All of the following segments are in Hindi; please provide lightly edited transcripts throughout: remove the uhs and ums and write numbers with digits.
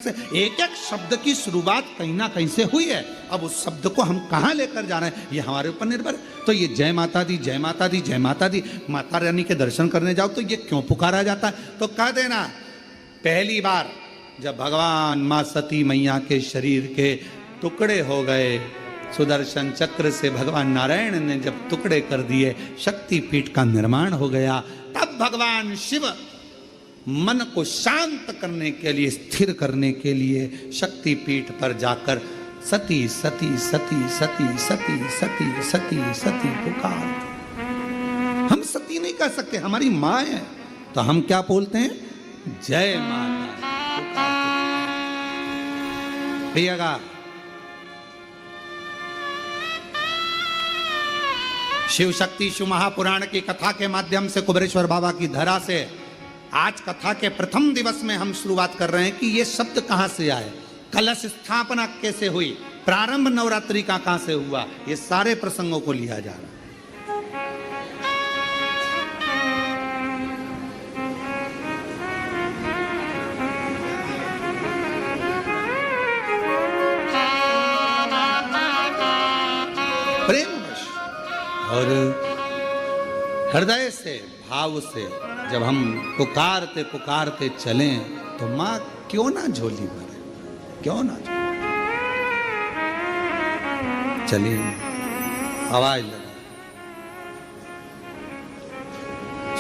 एक एक शब्द की शुरुआत कहीं ना कहीं से हुई है। अब उस शब्द को हम कहाँ लेकर जा रहे हैं ये हमारे ऊपर निर्भर है। तो ये जय माता दी, जय माता दी, जय माता दी, माता रानी के दर्शन करने जाओ तो ये क्यों पुकारा जाता है? तो कह देना, पहली बार जब भगवान माँ सती मैया के शरीर के टुकड़े हो गए, सुदर्शन चक्र से भगवान नारायण ने जब टुकड़े कर दिए, शक्तिपीठ का निर्माण हो गया, तब भगवान शिव मन को शांत करने के लिए, स्थिर करने के लिए शक्तिपीठ पर जाकर सती सती सती सती सती सती सती सती पुकार। हम सती नहीं कह सकते, हमारी माँ है, तो हम क्या बोलते हैं? जय माता। भैया शिव शक्ति शिव महापुराण की कथा के माध्यम से कुबेरेश्वर बाबा की धरा से आज कथा के प्रथम दिवस में हम शुरुआत कर रहे हैं कि ये शब्द कहां से आए, कलश स्थापना कैसे हुई, प्रारंभ नवरात्रि का कहां से हुआ, ये सारे प्रसंगों को लिया जा रहा है। प्रेमवश और हृदय से, भाव से जब हम पुकारते पुकारते चलें तो माँ क्यों ना झोली भरे, क्यों ना चलिए आवाज लगा।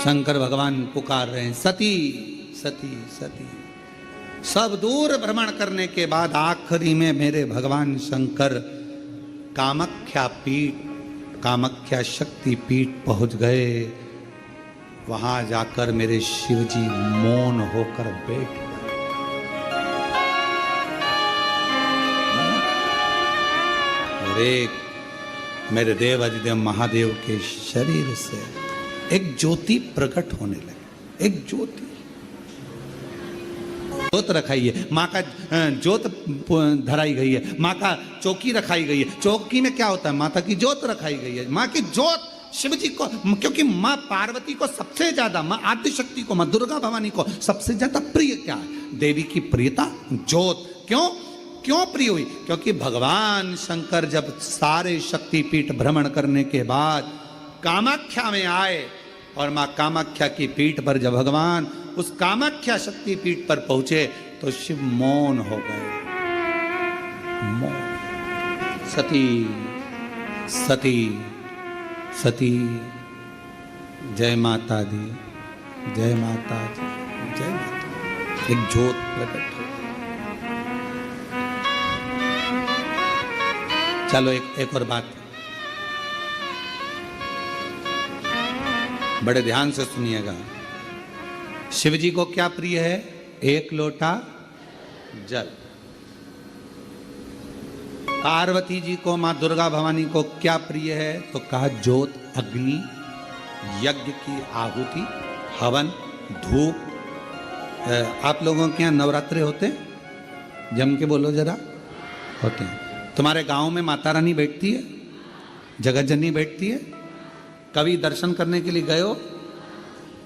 शंकर भगवान पुकार रहे हैं, सती सती सती। सब दूर भ्रमण करने के बाद आखिरी में मेरे भगवान शंकर कामाख्या पीठ, कामाख्या शक्ति पीठ पहुंच गए। वहां जाकर मेरे शिवजी मौन होकर बैठ गए। और एक मेरे देव अधिदेव महादेव के शरीर से एक ज्योति प्रकट होने लगी, एक ज्योति। ज्योत रखाई है, माँ का ज्योत धराई गई है, माँ का चौकी रखाई गई है। चौकी में क्या होता है? माता की ज्योत रखाई गई है। माँ की ज्योत शिव जी को, क्योंकि माँ पार्वती को सबसे ज्यादा, माँ आदि शक्ति को, माँ दुर्गा भवानी को सबसे ज्यादा प्रिय क्या है? देवी की प्रियता ज्योत। क्यों क्यों प्रिय हुई? क्योंकि भगवान शंकर जब सारे शक्तिपीठ भ्रमण करने के बाद कामाख्या में आए और माँ कामाख्या की पीठ पर जब भगवान उस कामाख्या शक्तिपीठ पर पहुंचे तो शिव मौन हो गए। मौन। सती सती सती, जय माता दी, जय माता दी, जय माता। एक ज्योत प्रकट हो। चलो एक और बात बड़े ध्यान से सुनिएगा। शिव जी को क्या प्रिय है? एक लोटा जल। पार्वती जी को, माँ दुर्गा भवानी को क्या प्रिय है? तो कहा ज्योत, अग्नि, यज्ञ की आहुति, हवन, धूप। आप लोगों के यहाँ नवरात्रे होते हैं? जम के बोलो जरा। होते हैं। तुम्हारे गांव में माता रानी बैठती है, जगत जननी बैठती है? कभी दर्शन करने के लिए गए हो?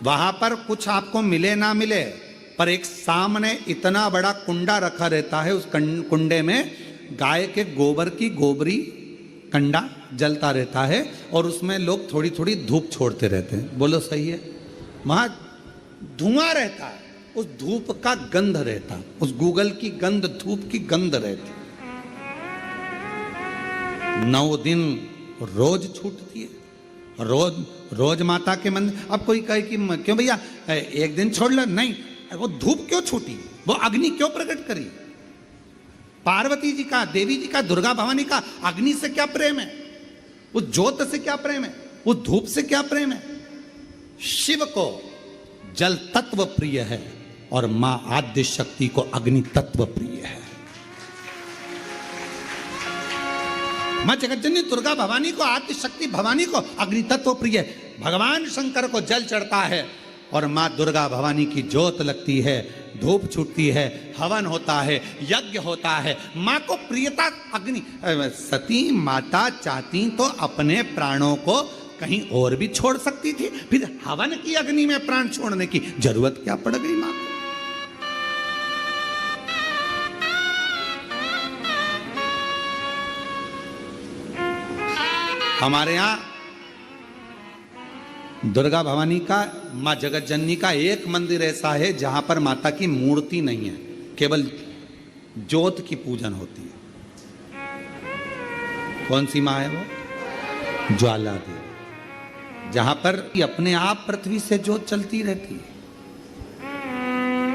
वहां पर कुछ आपको मिले ना मिले, पर एक सामने इतना बड़ा कुंडा रखा रहता है, उस कुंडे में गाय के गोबर की गोबरी कंडा जलता रहता है और उसमें लोग थोड़ी थोड़ी धूप छोड़ते रहते हैं। बोलो सही है? वहां धुआं रहता है, उस धूप का गंध रहता, उस गूगल की गंध, धूप की गंध रहती। 9 दिन रोज छूटती है, रोज रोज माता के मंदिर। अब कोई कहे कि क्यों भैया एक दिन छोड़ लो, नहीं, वो धूप क्यों छूटी, वो अग्नि क्यों प्रकट करी? पार्वती जी का, देवी जी का, दुर्गा भवानी का अग्नि से क्या प्रेम है? उस ज्योत से क्या प्रेम है? उस धूप से क्या प्रेम है? शिव को जल तत्व प्रिय है और मां आद्य शक्ति को अग्नि तत्व प्रिय है। मां जगतजननी दुर्गा भवानी को, आद्य शक्ति भवानी को अग्नि तत्व प्रिय है। भगवान शंकर को जल चढ़ता है और मां दुर्गा भवानी की ज्योत लगती है, धूप छूटती है, हवन होता है, यज्ञ होता है। मां को प्रियता अग्नि। सती माता चाहती तो अपने प्राणों को कहीं और भी छोड़ सकती थी, फिर हवन की अग्नि में प्राण छोड़ने की जरूरत क्या पड़ गई मां को? हमारे यहाँ दुर्गा भवानी का, माँ जगत जननी का एक मंदिर ऐसा है जहां पर माता की मूर्ति नहीं है, केवल ज्योत की पूजन होती है। कौन सी माँ है वो? ज्वाला देवी, जहां पर अपने आप पृथ्वी से ज्योत चलती रहती है,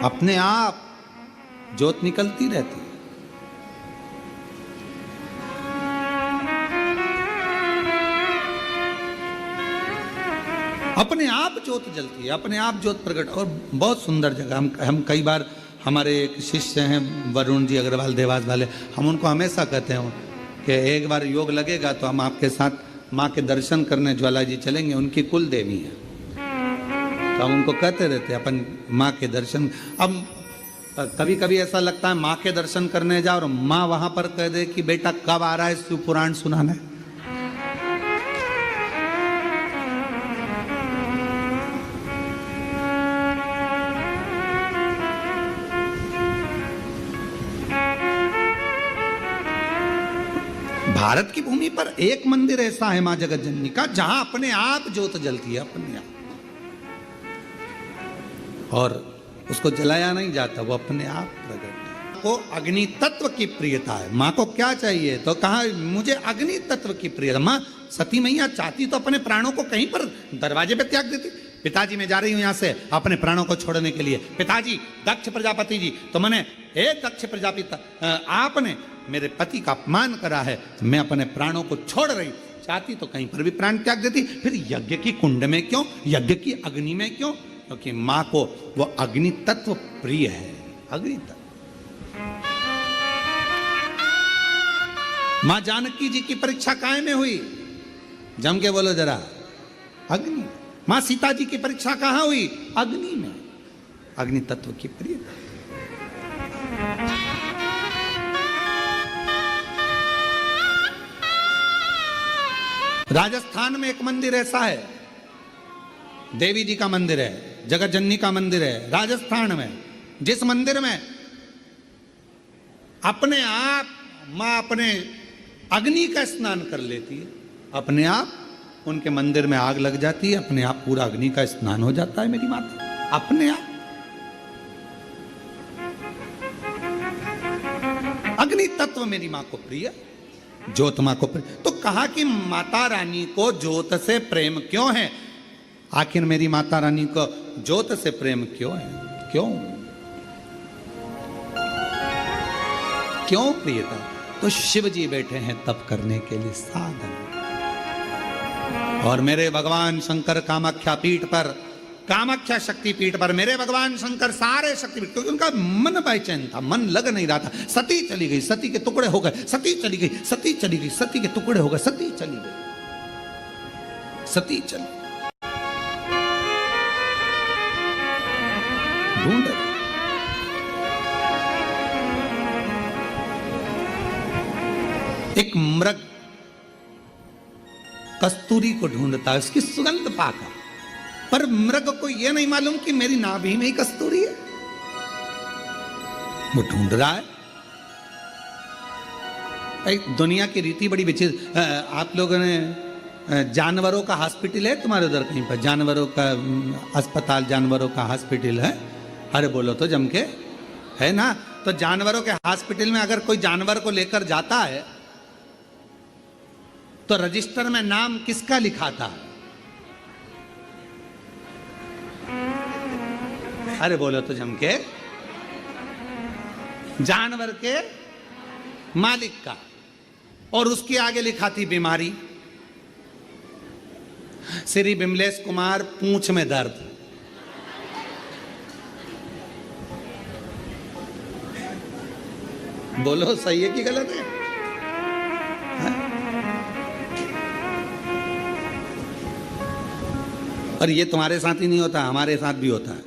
अपने आप ज्योत निकलती रहती है। अपने आप ज्योत जलती है, अपने आप ज्योत प्रकट। और बहुत सुंदर जगह, हम कई बार, हमारे एक शिष्य हैं वरुण जी अग्रवाल देवास वाले, हम उनको हमेशा कहते हैं कि एक बार योग लगेगा तो हम आपके साथ माँ के दर्शन करने ज्वाला जी चलेंगे, उनकी कुल देवी है। तो हम उनको कहते रहते हैं अपन माँ के दर्शन। अब कभी कभी ऐसा लगता है माँ के दर्शन करने जाओ और माँ वहां पर कह दे कि बेटा कब आ रहा है शिव पुराण सुनाने। भारत की भूमि पर एक मंदिर ऐसा है मां जगत जननी का जहां अपने आप ज्योत जलती है, अपने आप, और उसको जलाया नहीं जाता, वो अपने आप प्रकट है। को अग्नि तत्व की प्रियता है। माँ को क्या चाहिए? तो कहा मुझे अग्नि तत्व की प्रियता। माँ सती मैया चाहती तो अपने प्राणों को कहीं पर दरवाजे पे त्याग देती। पिताजी मैं जा रही हूं यहां से अपने प्राणों को छोड़ने के लिए। पिताजी दक्ष प्रजापति जी, तो मैंने एक दक्ष प्रजापति आपने मेरे पति का अपमान करा है, तो मैं अपने प्राणों को छोड़ रही। चाहती तो कहीं पर भी प्राण त्याग देती। फिर यज्ञ की कुंड में क्यों, यज्ञ की अग्नि में क्यों? क्योंकि माँ को वो अग्नि तत्व प्रिय है। अग्नि तत्व। माँ जानकी जी की परीक्षा काय में हुई? जम के बोलो जरा। अग्नि। माँ सीता जी की परीक्षा कहां हुई? अग्नि में। अग्नि तत्व की प्रियता। राजस्थान में एक मंदिर ऐसा है, देवी जी का मंदिर है, जगत जननी का मंदिर है राजस्थान में, जिस मंदिर में अपने आप मां अपने अग्नि का स्नान कर लेती है। अपने आप उनके मंदिर में आग लग जाती है, अपने आप पूरा अग्नि का स्नान हो जाता है मेरी माता, अपने आप। अग्नि तत्व मेरी मां को प्रिय, ज्योत मां को प्रिय। तो कहा कि माता रानी को ज्योत से प्रेम क्यों है? आखिर मेरी माता रानी को ज्योत से प्रेम क्यों है? क्यों क्यों प्रियता? तो शिव जी बैठे हैं तप करने के लिए साधन। और मेरे भगवान शंकर कामाख्या पीठ पर, कामाख्या शक्ति पीठ पर मेरे भगवान शंकर सारे शक्तिपीठ, क्योंकि उनका मन बेचैन था, मन लग नहीं रहा था। सती चली गई, सती के टुकड़े हो गए, सती चली गई, सती चली गई, सती के टुकड़े हो गए, सती चली गई, सती चली ढूंढ। एक मृग कस्तूरी को ढूंढता है, उसकी सुगंध पाकर, पर मृग को यह नहीं मालूम कि मेरी नाभि में ही कस्तूरी है। वो ढूंढ रहा है। एक दुनिया की रीति बड़ी विचित्र। आप लोगों ने जानवरों का हॉस्पिटल है तुम्हारे उधर कहीं पर? जानवरों का अस्पताल, जानवरों का हॉस्पिटल है? अरे बोलो तो जम के, है ना? तो जानवरों के हॉस्पिटल में अगर कोई जानवर को लेकर जाता है तो रजिस्टर में नाम किसका लिखा था? अरे बोलो तो जम के, जानवर के मालिक का। और उसके आगे लिखा थी बीमारी, श्री बिमलेश कुमार पूंछ में दर्द। बोलो सही है कि गलत है? और ये तुम्हारे साथ ही नहीं होता, हमारे साथ भी होता है।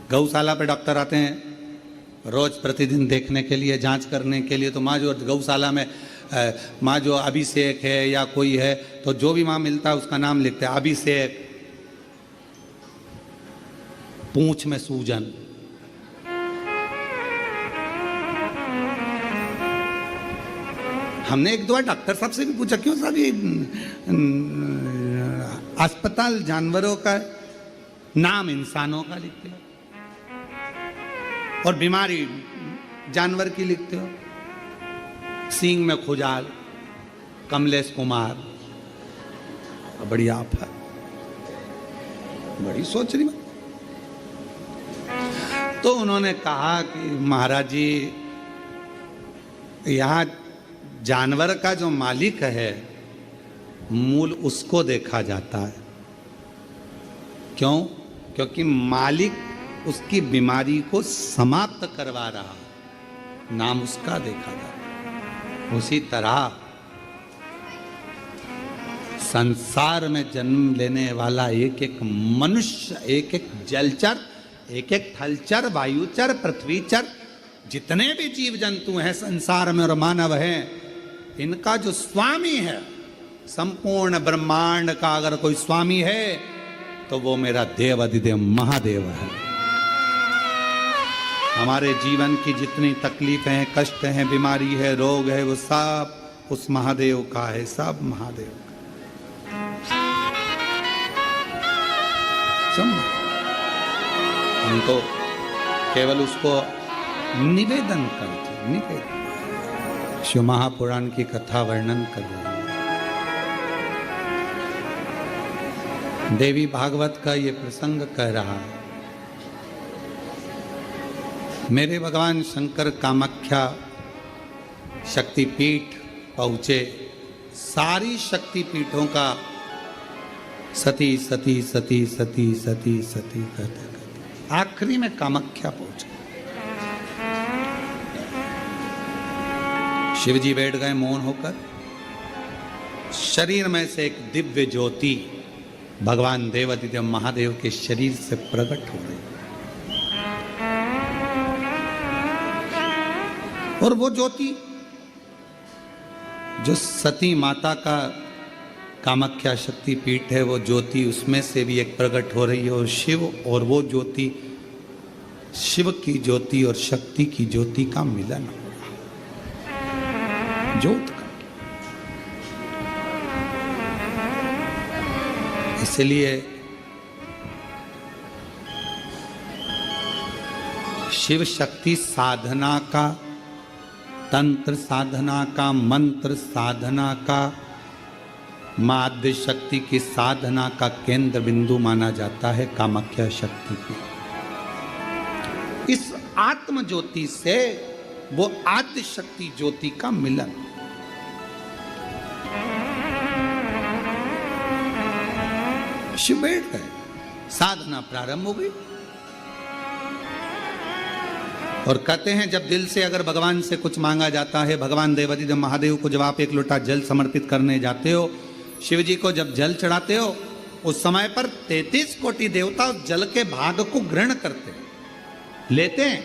गौशाला पे डॉक्टर आते हैं रोज प्रतिदिन देखने के लिए, जांच करने के लिए। तो माँ जो गौशाला में माँ जो अभिषेक है या कोई है, तो जो भी माँ मिलता है उसका नाम लिखते हैं। अभिषेक, पूंछ में सूजन, हमने एक दो डॉक्टर साहब से भी पूछा, क्यों साहब ये अस्पताल जानवरों का नाम इंसानों का लिखते हो और बीमारी जानवर की लिखते हो? सींग में खुजाल, कमलेश कुमार, बड़ी आप है, बड़ी सोच रही। तो उन्होंने कहा कि महाराज जी, यहाँ जानवर का जो मालिक है मूल उसको देखा जाता है। क्यों? क्योंकि मालिक उसकी बीमारी को समाप्त करवा रहा, नाम उसका देखा जाता है। उसी तरह संसार में जन्म लेने वाला एक एक मनुष्य, एक एक जलचर, एक एक थलचर, वायुचर, पृथ्वीचर, जितने भी जीव जंतु हैं संसार में और मानव हैं, इनका जो स्वामी है, संपूर्ण ब्रह्मांड का अगर कोई स्वामी है तो वो मेरा देव अधिदेव महादेव है। हमारे जीवन की जितनी तकलीफें हैं, कष्ट हैं, बीमारी है, रोग है, वो सब उस महादेव का है, सब महादेव का। हम तो केवल उसको निवेदन करते, निवेदन। शिव महापुराण की कथा वर्णन कर रहे हैं। देवी भागवत का ये प्रसंग कह रहा है, मेरे भगवान शंकर कामाख्या शक्तिपीठ पहुंचे। सारी शक्तिपीठों का सती सती सती सती सती सती कहते कहते आखिरी में कामाख्या पहुंचे। शिवजी बैठ गए मौन होकर। शरीर में से एक दिव्य ज्योति भगवान देवाधिदेव महादेव के शरीर से प्रकट हो गई और वो ज्योति जो सती माता का कामाख्या शक्ति पीठ है, वो ज्योति उसमें से भी एक प्रकट हो रही है। और शिव और वो ज्योति, शिव की ज्योति और शक्ति की ज्योति का मिलन हो रहा, ज्योत का। इसलिए शिव शक्ति साधना का, तंत्र साधना का, मंत्र साधना का, माध्य शक्ति की साधना का केंद्र बिंदु माना जाता है कामाख्या शक्ति की। इस आत्म ज्योति से वो आद्य शक्ति ज्योति का मिलन। शिव बैठ गए, साधना प्रारंभ हो गई। और कहते हैं जब दिल से अगर भगवान से कुछ मांगा जाता है, भगवान देवाधिदेव महादेव को जब आप एक लोटा जल समर्पित करने जाते हो, शिव जी को जब जल चढ़ाते हो, उस समय पर 33 कोटि देवता उस जल के भाग को ग्रहण करते हैं, लेते हैं।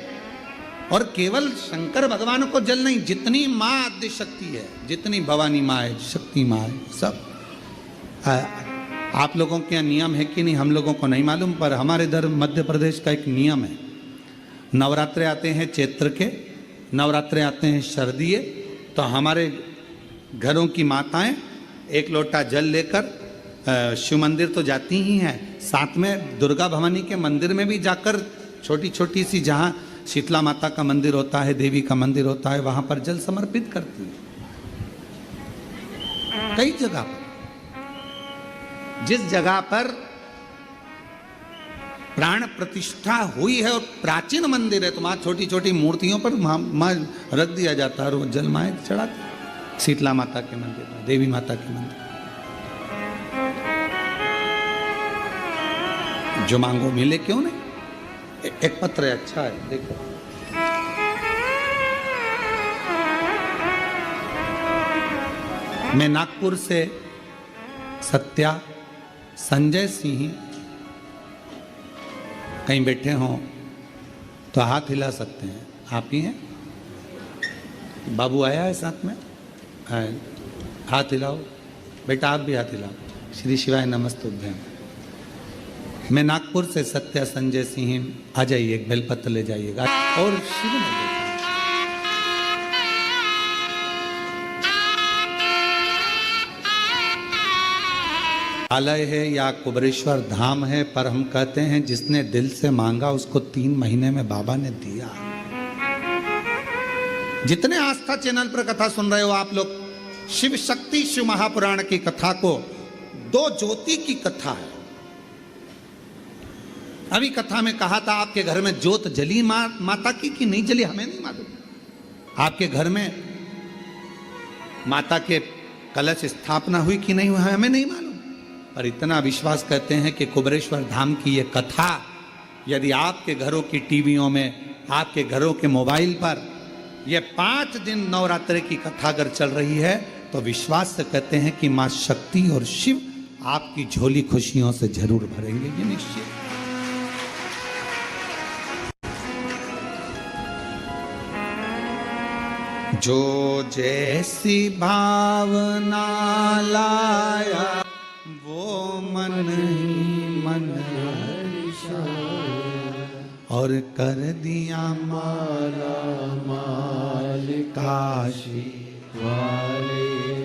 और केवल शंकर भगवान को जल नहीं, जितनी माँ आद्य शक्ति है, जितनी भवानी माँ है, शक्ति माँ है, सब। आप लोगों के यहाँ नियम है कि नहीं हम लोगों को नहीं मालूम, पर हमारे इधर मध्य प्रदेश का एक नियम है। नवरात्रे आते हैं चैत्र के, नवरात्रे आते हैं शरदीय, तो हमारे घरों की माताएं एक लोटा जल लेकर शिव मंदिर तो जाती ही हैं, साथ में दुर्गा भवानी के मंदिर में भी जाकर छोटी छोटी सी, जहाँ शीतला माता का मंदिर होता है, देवी का मंदिर होता है, वहां पर जल समर्पित करती हैं। कई जगह पर, जिस जगह पर प्राण प्रतिष्ठा हुई है और प्राचीन मंदिर है, तो वहां छोटी छोटी मूर्तियों पर मां रख दिया जाता है और वो जल माएँ चढ़ाती। शीतला माता के मंदिर में, देवी माता के मंदिर, जो मांगो मिले, क्यों नहीं। एक पत्र है, अच्छा है, देखो। मैं नागपुर से सत्या संजय सिंह, कहीं बैठे हों तो हाथ हिला सकते हैं। आप ही हैं? बाबू आया है साथ में? हाथ हिलाओ बेटा, आप भी हाथ हिलाओ। श्री शिवाय नमस्तुभ्यम। मैं नागपुर से सत्या संजय सिंह, आ जाइए, एक बेलपत्र ले जाइएगा और शिव में आलय है या कुबरेश्वर धाम है, पर हम कहते हैं जिसने दिल से मांगा उसको 3 महीने में बाबा ने दिया। जितने आस्था चैनल पर कथा सुन रहे हो आप लोग, शिव शक्ति शिव महापुराण की कथा को 2 ज्योति की कथा है। अभी कथा में कहा था आपके घर में ज्योत जली माता की कि नहीं जली हमें नहीं मालूम। आपके घर में माता के कलश स्थापना हुई कि नहीं हुई हमें नहीं मालूम, पर इतना विश्वास करते हैं कि कुबरेश्वर धाम की ये कथा यदि आपके घरों की टीवियों में, आपके घरों के मोबाइल पर ये 5 दिन नवरात्रि की कथा अगर चल रही है तो विश्वास से कहते हैं कि मां शक्ति और शिव आपकी झोली खुशियों से जरूर भरेंगे, ये निश्चित। जो जैसी भावना लाया वो मन ही मन और कर दिया माला माल काशी वाले।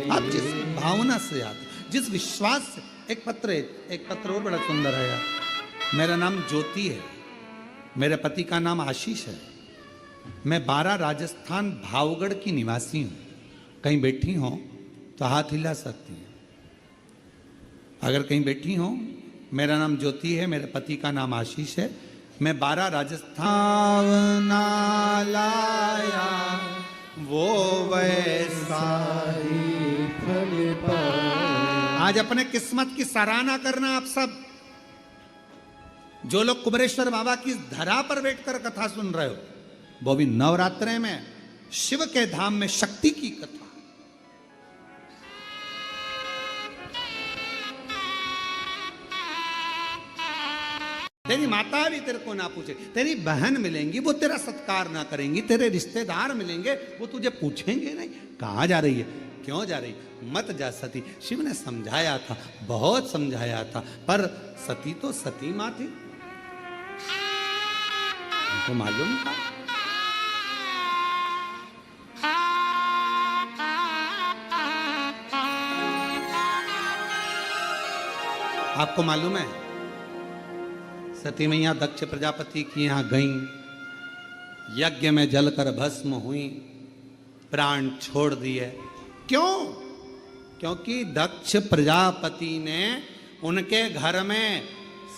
अब जिस भावना से आते, जिस विश्वास से, एक पत्र और बड़ा सुंदर है यार। मेरा नाम ज्योति है, मेरे पति का नाम आशीष है, मैं 12 राजस्थान भावगढ़ की निवासी हूं। कहीं बैठी हो तो हाथ हिला सकती हैं अगर कहीं बैठी हो। मेरा नाम ज्योति है, मेरे पति का नाम आशीष है, मैं 12 राजस्थान लाया वो वैसा ही फल पाया। आज अपने किस्मत की सराहना करना आप सब जो लोग कुबरेश्वर बाबा की धरा पर बैठकर कथा सुन रहे हो, वो भी नवरात्रे में शिव के धाम में शक्ति की कथा। तेरी माता भी तेरे को ना पूछे, तेरी बहन मिलेंगी वो तेरा सत्कार ना करेंगी, तेरे रिश्तेदार मिलेंगे वो तुझे पूछेंगे नहीं कहां जा रही है, क्यों जा रही, मत जा सती। शिव ने समझाया था, बहुत समझाया था, पर सती तो सती मां थी, उनको मालूम था। आपको मालूम है सती मैया दक्ष प्रजापति की यहां गईं, यज्ञ में जलकर भस्म हुई, प्राण छोड़ दिए। क्यों? क्योंकि दक्ष प्रजापति ने उनके घर में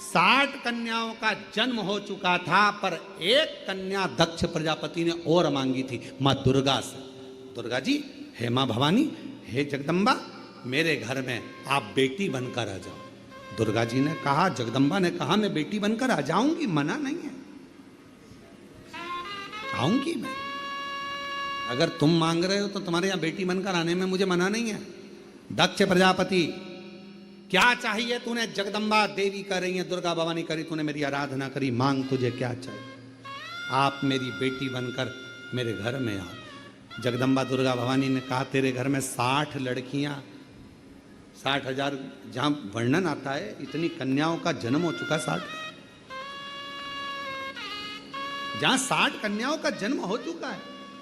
60 कन्याओं का जन्म हो चुका था, पर एक कन्या दक्ष प्रजापति ने और मांगी थी, मां दुर्गा से। दुर्गा जी, हे मां भवानी, हे जगदम्बा, मेरे घर में आप बेटी बनकर आ जाओ। दुर्गा जी ने कहा, जगदम्बा ने कहा, मैं बेटी बनकर आ जाऊंगी, मना नहीं है, आऊंगी मैं। अगर तुम मांग रहे हो तो तुम्हारे यहां बेटी बनकर आने में मुझे मना नहीं है। दक्ष प्रजापति, क्या चाहिए तूने? जगदम्बा देवी कर रही है, दुर्गा भवानी करी, तूने मेरी आराधना करी, मांग तुझे क्या चाहिए? आप मेरी बेटी बनकर मेरे घर में आओ। जगदम्बा दुर्गा भवानी ने कहा, तेरे घर में 60 लड़कियां, 60,000 जहां वर्णन आता है, इतनी कन्याओं का जन्म हो चुका, 60 जहां 60 कन्याओं का जन्म हो चुका है,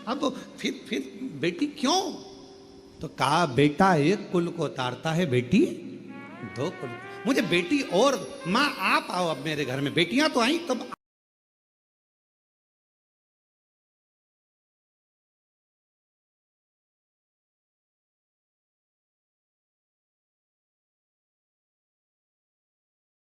अब फिर बेटी क्यों? तो कहा, बेटा एक कुल को उतारता है, बेटी 2 कुल। मुझे बेटी और, मां आप आओ अब मेरे घर में, बेटियां तो आई, तब